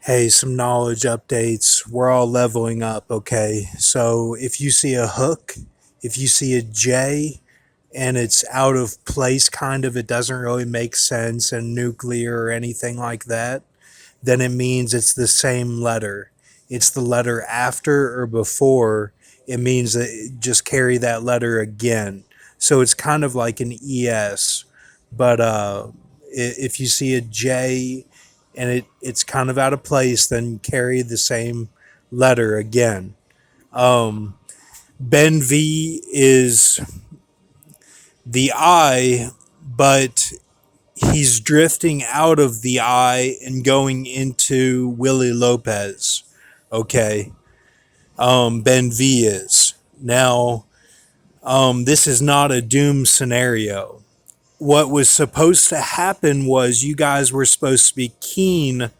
Hey, some knowledge updates. We're all leveling up, okay? So if you see a hook, if you see a J and it's out of place, kind of, it doesn't really make sense and nuclear or anything like that, then it means it's the same letter. It's the letter after or before. It means that just carry that letter again. So it's kind of like an ES. But if you see a J and it's kind of out of place, then carry the same letter again. Ben V is the I, but he's drifting out of the I and going into Willie Lopez. Okay. Ben V is. Now, this is not a doom scenario. What was supposed to happen was you guys were supposed to be keen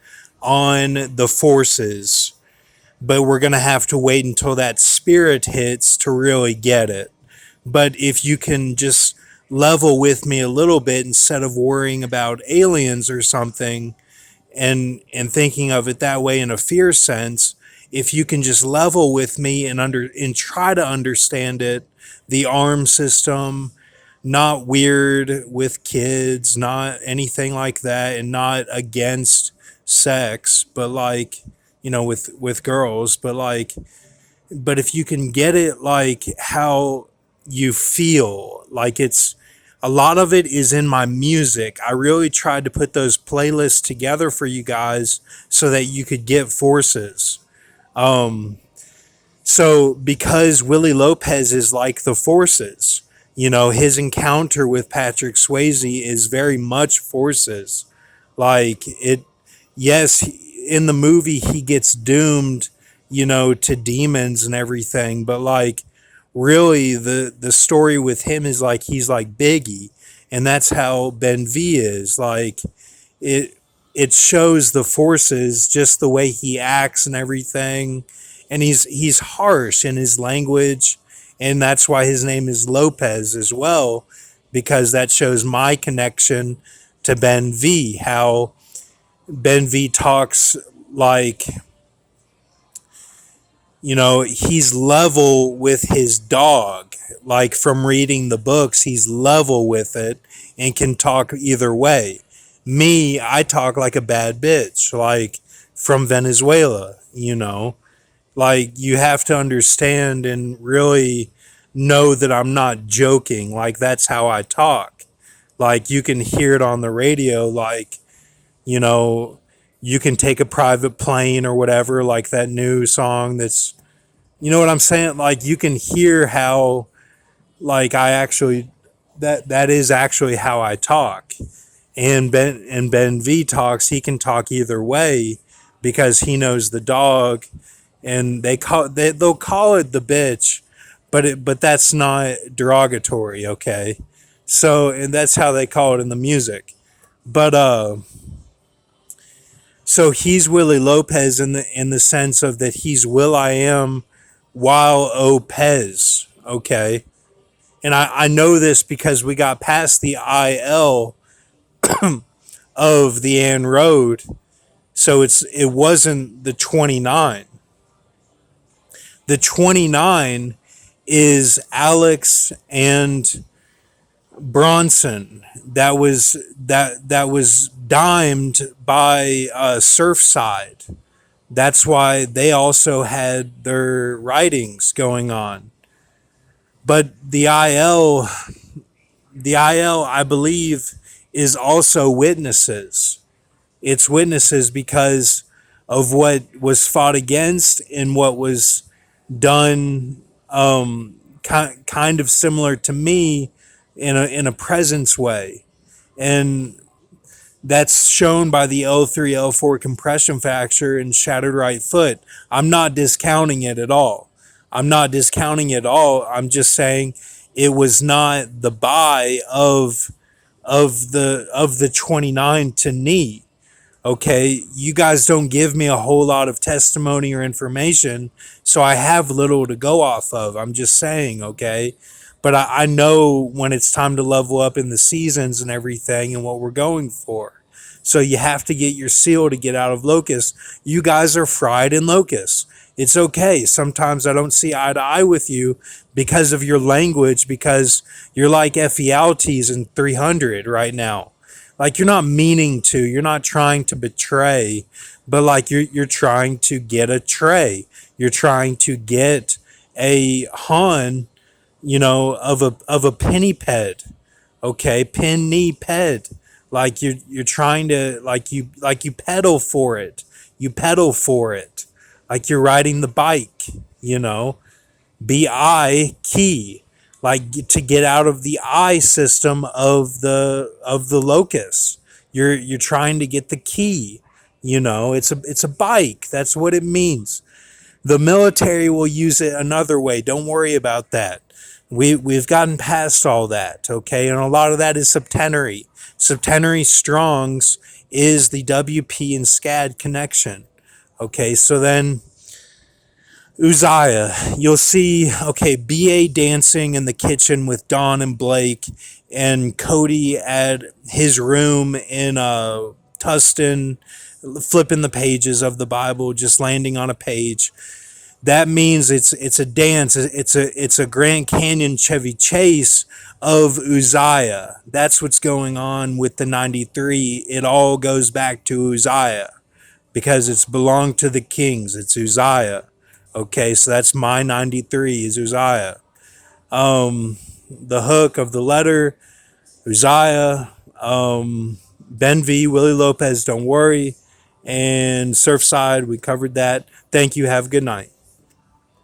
on the forces, but we're going to have to wait until that spirit hits to really get it. But if you can just level with me a little bit instead of worrying about aliens or something and thinking of it that way in a fear sense, if you can just level with me and try to understand it, the arm system, not weird with kids, not anything like that, and not against sex, but like, with girls, but like, but if you can get it like how you feel, like it's a lot of it is in my music. I really tried to put those playlists together for you guys so that you could get forces. So because Willie Lopez is like the forces, his encounter with Patrick Swayze is very much forces. Like it, yes, in the movie he gets doomed, to demons and everything, but like really the story with him is like he's like Biggie, and that's how Ben V is. Like it it shows the forces, just the way he acts and everything, and he's harsh in his language, and that's why his name is Lopez as well, because that shows my connection to Ben V. How Ben V talks like, he's level with his dog. Like from reading the books, he's level with it and can talk either way. Me, I talk like a bad bitch, like from Venezuela, Like you have to understand and really know that I'm not joking. Like that's how I talk. Like you can hear it on the radio, like, you know, you can take a private plane or whatever, like that new song that's, you know what I'm saying? Like you can hear how, like I actually, that is actually how I talk. And Ben V talks, he can talk either way because he knows the dog, and they'll call it the bitch, but that's not derogatory, okay? So, and that's how they call it in the music. But so he's Willie Lopez in the sense of that he's Will I Am while Opez, okay? And I know this because we got past the IL of the Ann Road, so it wasn't the 29. The 29 is Alex and Bronson. That was dimed by Surfside. That's why they also had their writings going on. But the IL, I believe, is also witnesses. It's witnesses because of what was fought against and what was done, kind of similar to me in a presence way. And that's shown by the L3 L4 compression fracture and shattered right foot. I'm not discounting it at all. I'm not discounting it at all. I'm just saying it was not the buy of the 29 to knee. Okay, you guys don't give me a whole lot of testimony or information, so I have little to go off of. I'm just saying, okay? But I know when it's time to level up in the seasons and everything and what we're going for. So you have to get your seal to get out of Locust. You guys are fried in Locust. It's okay. Sometimes I don't see eye to eye with you because of your language, because you're like Ephialtes in 300 right now. Like, you're not meaning to, you're not trying to betray, but like you're trying to get a tray. You're trying to get a Han, of a penny ped. Okay, penny ped. Like you're trying to, like you pedal for it. You pedal for it. Like you're riding the bike, you know. BI key. Like to get out of the I system of the locus. You're trying to get the key. It's a bike. That's what it means. The military will use it another way. Don't worry about that. We've gotten past all that, okay? And a lot of that is septenary. Septenary strongs is the WP and SCAD connection. Okay, so then Uzziah, you'll see, okay, BA dancing in the kitchen with Don and Blake, and Cody at his room in Tustin, flipping the pages of the Bible, just landing on a page. That means it's a dance. It's a Grand Canyon Chevy Chase of Uzziah. That's what's going on with the 93. It all goes back to Uzziah because it's belonged to the kings. It's Uzziah. Okay, so that's my 93 is Uzziah. The hook of the letter, Uzziah, Ben V, Willie Lopez, don't worry, and Surfside, we covered that. Thank you. Have a good night.